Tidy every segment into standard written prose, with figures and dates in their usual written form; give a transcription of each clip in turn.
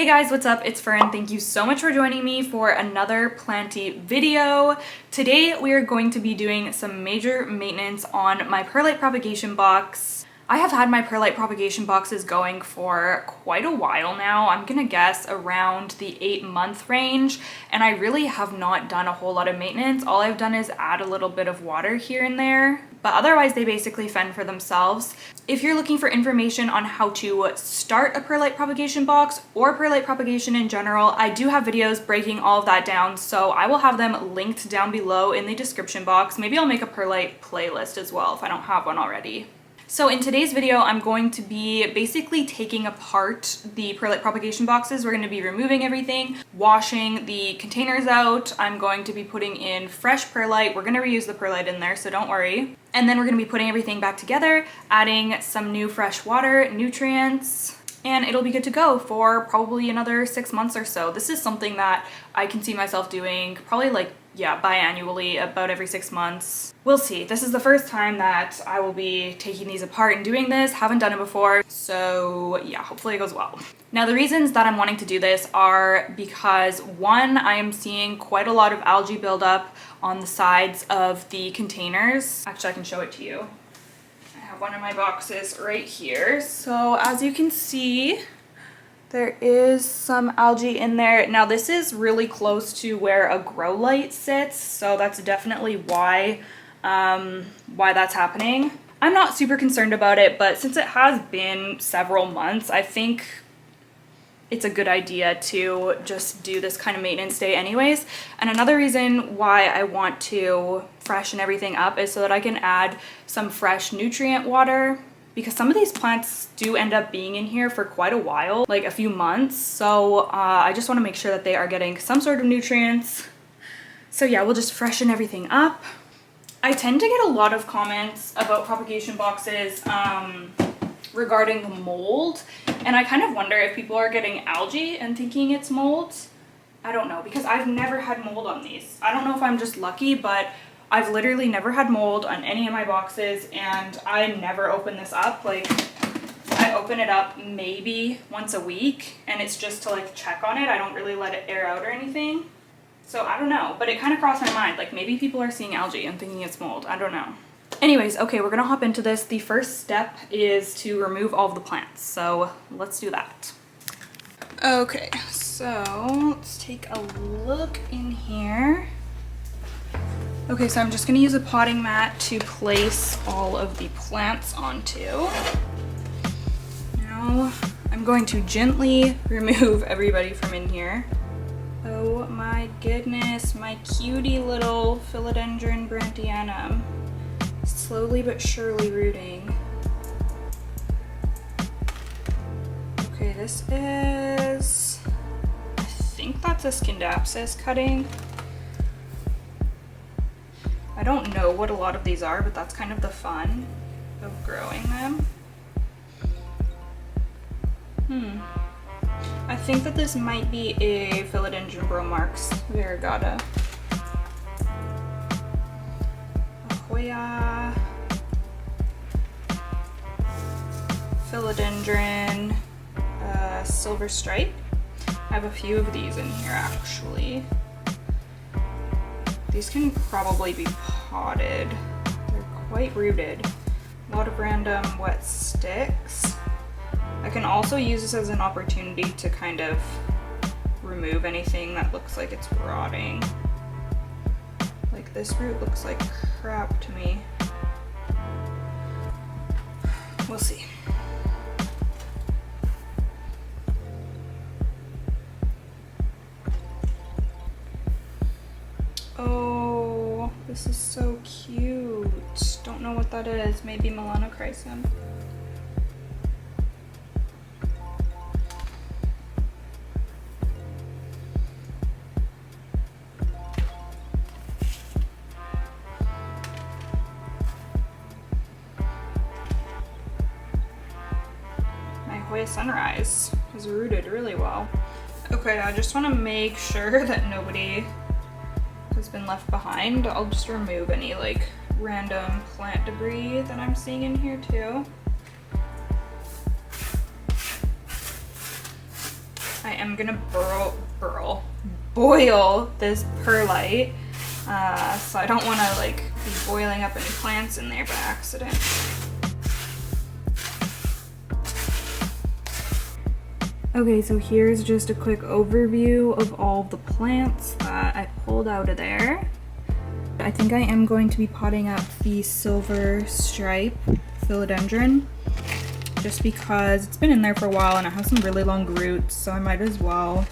Hey guys, what's up? It's Fern. Thank you so much for joining me for another Planty video. Today we are going to be doing some major maintenance on my Perlite Propagation Box. I have had my Perlite Propagation Boxes going for quite a while now. I'm gonna guess around the 8-month range, and I really have not done a whole lot of maintenance. All I've done is add a little bit of water here and there, but otherwise they basically fend for themselves. If you're looking for information on how to start a perlite propagation box or perlite propagation in general, I do have videos breaking all of that down, so I will have them linked down below in the description box. Maybe I'll make a perlite playlist as well if I don't have one already. So in today's video, I'm going to be basically taking apart the perlite propagation boxes. We're going to be removing everything, washing the containers out. I'm going to be putting in fresh perlite. We're going to reuse the perlite in there, so don't worry. And then we're going to be putting everything back together, adding some new fresh water, nutrients, and it'll be good to go for probably another 6 months or so. This is something that I can see myself doing probably biannually, about every 6 months. We'll see. This is the first time that I will be taking these apart and doing this. Haven't done it before, so yeah, hopefully it goes well. Now the reasons that I'm wanting to do this are because, one, I am seeing quite a lot of algae buildup on the sides of the containers. Actually, I can show it to you. I have one of my boxes right here. So as you can see, there is some algae in there. Now this is really close to where a grow light sits, so that's definitely why that's happening. I'm not super concerned about it, but since it has been several months, I think it's a good idea to just do this kind of maintenance day anyways. And another reason why I want to freshen everything up is so that I can add some fresh nutrient water, because some of these plants do end up being in here for quite a while, like a few months. So I just want to make sure that they are getting some sort of nutrients. So yeah, we'll just freshen everything up. I tend to get a lot of comments about propagation boxes regarding mold, and I kind of wonder if people are getting algae and thinking it's mold. I don't know, because I've never had mold on these. I don't know if I'm just lucky, but I've literally never had mold on any of my boxes, and I never open this up. Like, I open it up maybe once a week, and it's just to like check on it. I don't really let it air out or anything. So I don't know, but it kind of crossed my mind, like maybe people are seeing algae and thinking it's mold. I don't know. Anyways, okay, we're gonna hop into this. The first step is to remove all of the plants, so let's do that. Okay, so let's take a look in here. Okay, so I'm just gonna use a potting mat to place all of the plants onto. Now I'm going to gently remove everybody from in here. Oh my goodness, my cutie little philodendron brantianum. Slowly but surely rooting. Okay, this is, I think that's a Scindapsus cutting. I don't know what a lot of these are, but that's kind of the fun of growing them. I think that this might be a Philodendron Bromarx variegata. Ahoya. Philodendron Silver Stripe. I have a few of these in here actually. These can probably be potted. They're quite rooted. A lot of random wet sticks. I can also use this as an opportunity to kind of remove anything that looks like it's rotting. Like this root looks like crap to me. We'll see. Oh, this is so cute. Don't know what that is. Maybe Melanochrysum. Sunrise is rooted really well. Okay, I just want to make sure that nobody has been left behind. I'll just remove any like random plant debris that I'm seeing in here too. I am gonna boil this perlite. So I don't want to like be boiling up any plants in there by accident. Okay, so here's just a quick overview of all the plants that I pulled out of there. I think I am going to be potting up the silver stripe philodendron just because it's been in there for a while and it has some really long roots, so I might as well.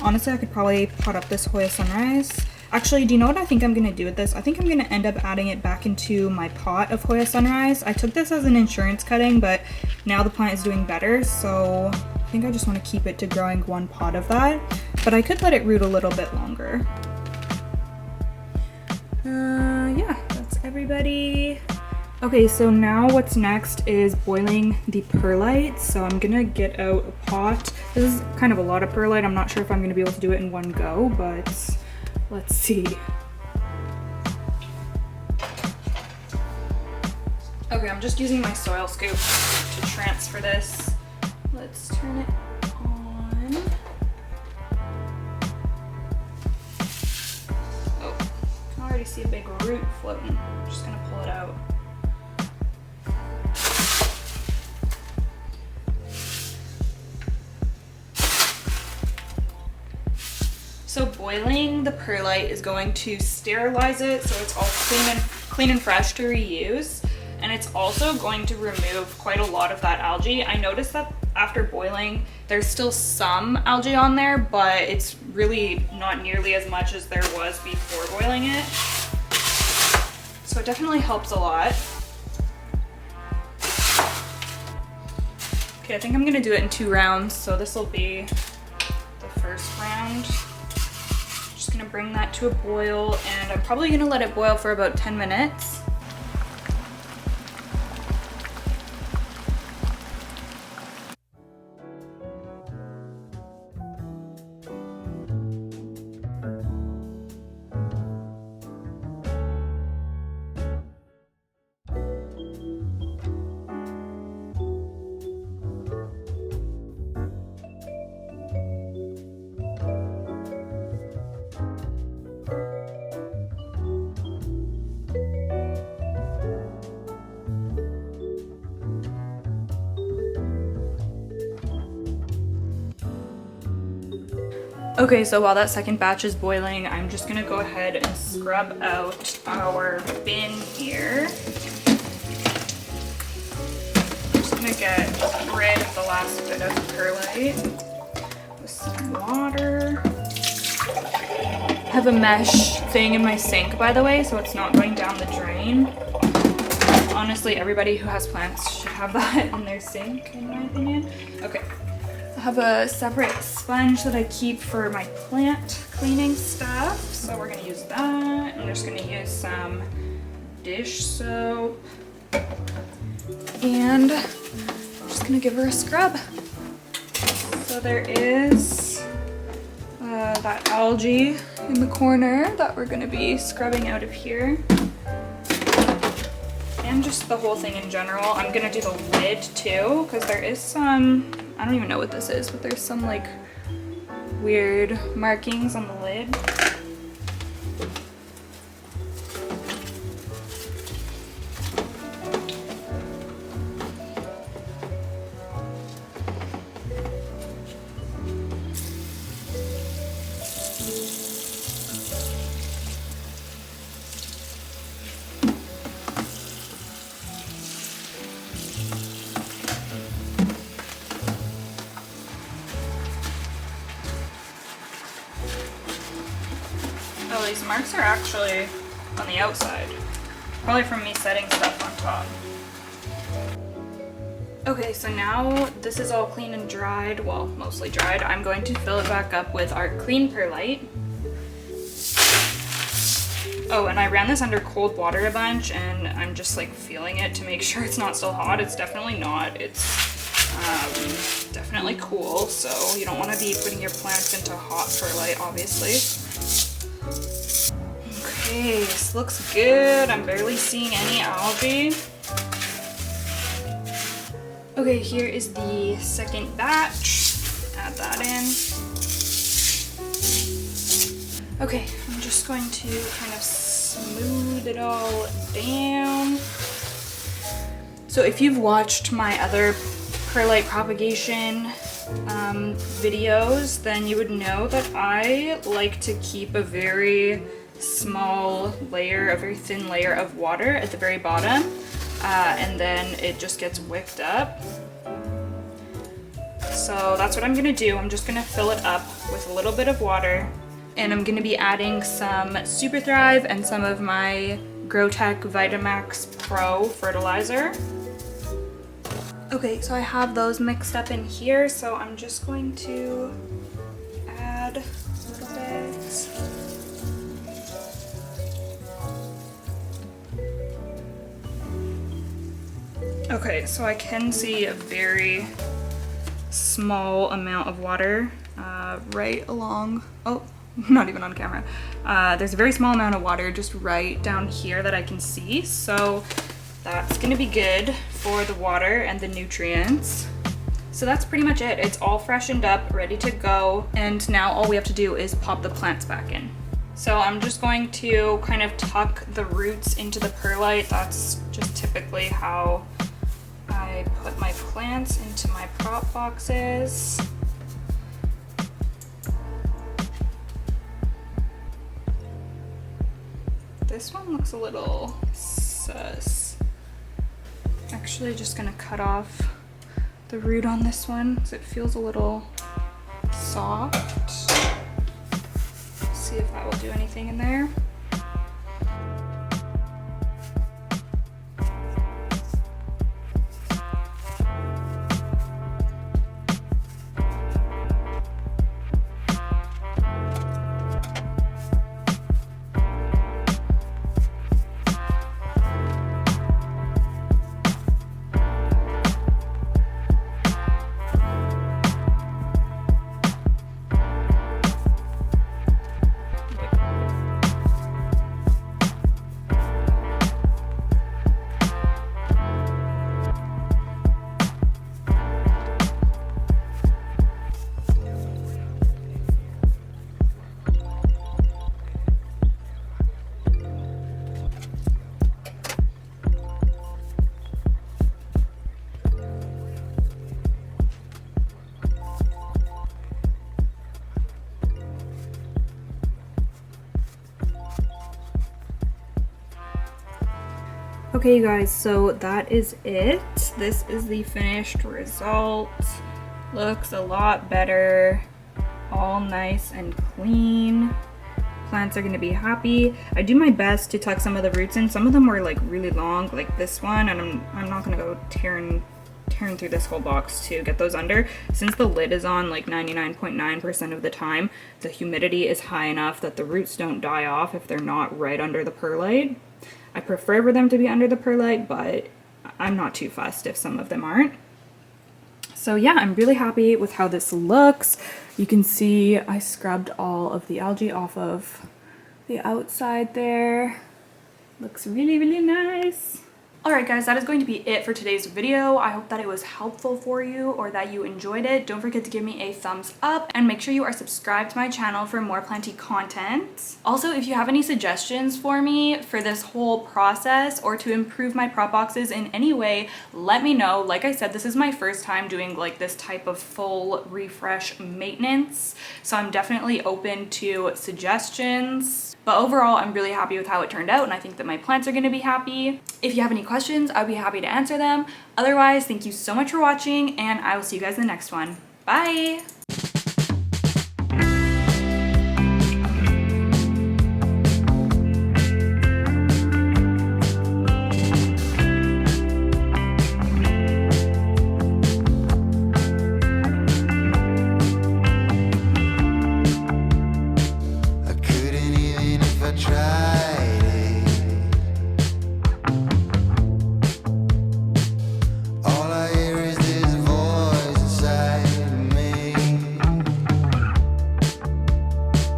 Honestly, I could probably pot up this Hoya Sunrise. Actually, do you know what I think I'm gonna do with this? I think I'm gonna end up adding it back into my pot of Hoya Sunrise. I took this as an insurance cutting, but now the plant is doing better, so I think I just want to keep it to growing one pot of that, but I could let it root a little bit longer. Yeah, that's everybody. Okay, so now what's next is boiling the perlite. So I'm gonna get out a pot. This is kind of a lot of perlite. I'm not sure if I'm gonna be able to do it in one go, but let's see. Okay, I'm just using my soil scoop to transfer this. Let's turn it on. Oh, I can already see a big root floating. I'm just gonna pull it out. So boiling the perlite is going to sterilize it so it's all clean and fresh to reuse. And it's also going to remove quite a lot of that algae. I noticed that after boiling, there's still some algae on there, but it's really not nearly as much as there was before boiling it. So it definitely helps a lot. Okay, I think I'm gonna do it in 2 rounds. So this will be the first round. Just gonna bring that to a boil, and I'm probably gonna let it boil for about 10 minutes. Okay, so while that second batch is boiling, I'm just gonna go ahead and scrub out our bin here. I'm just gonna get rid of the last bit of perlite with some water. I have a mesh thing in my sink, by the way, so it's not going down the drain. Honestly, everybody who has plants should have that in their sink, in my opinion. Okay. I have a separate sponge that I keep for my plant cleaning stuff. So we're gonna use that. I'm just gonna use some dish soap. And I'm just gonna give her a scrub. So there is that algae in the corner that we're gonna be scrubbing out of here. And just the whole thing in general. I'm gonna do the lid too, because there is some, I don't even know what this is, but there's some like weird markings on the lid. Oh, these marks are actually on the outside. Probably from me setting stuff on top. Okay, so now this is all clean and dried, well, mostly dried. I'm going to fill it back up with our clean perlite. Oh, and I ran this under cold water a bunch, and I'm just like feeling it to make sure it's not still hot. It's definitely not. It's definitely cool, so you don't want to be putting your plants into hot perlite, obviously. Okay, this looks good. I'm barely seeing any algae. Okay, here is the second batch. Add that in. Okay, I'm just going to kind of smooth it all down. So if you've watched my other perlite propagation videos, then you would know that I like to keep a very small layer, a very thin layer of water at the very bottom, and then it just gets wicked up. So that's what I'm gonna do. I'm just gonna fill it up with a little bit of water, and I'm gonna be adding some Super Thrive and some of my GrowTech Vitamax Pro fertilizer. Okay, so I have those mixed up in here, so I'm just going to add a little bit. Okay, so I can see a very small amount of water right along, oh, not even on camera. There's a very small amount of water just right down here that I can see, so that's gonna be good for the water and the nutrients. So that's pretty much it. It's all freshened up, ready to go, and now all we have to do is pop the plants back in. So I'm just going to kind of tuck the roots into the perlite. That's just typically how I put my plants into my prop boxes. This one looks a little sus. Actually just gonna cut off the root on this one because it feels a little soft. See if that will do anything in there. Okay, you guys, so that is it. This is the finished result. Looks a lot better. All nice and clean. Plants are gonna be happy. I do my best to tuck some of the roots in. Some of them were like really long, like this one, and I'm not gonna go tearing through this whole box to get those under. Since the lid is on like 99.9% of the time, the humidity is high enough that the roots don't die off if they're not right under the perlite. I prefer for them to be under the perlite, but I'm not too fussed if some of them aren't. So yeah, I'm really happy with how this looks. You can see I scrubbed all of the algae off of the outside there. Looks really, really nice. Alright guys, that is going to be it for today's video. I hope that it was helpful for you or that you enjoyed it. Don't forget to give me a thumbs up and make sure you are subscribed to my channel for more Planty content. Also, if you have any suggestions for me for this whole process or to improve my prop boxes in any way, let me know. Like I said, this is my first time doing like this type of full refresh maintenance, so I'm definitely open to suggestions. But overall, I'm really happy with how it turned out, and I think that my plants are going to be happy. If you have any questions, I'd be happy to answer them. Otherwise, thank you so much for watching, and I will see you guys in the next one. Bye!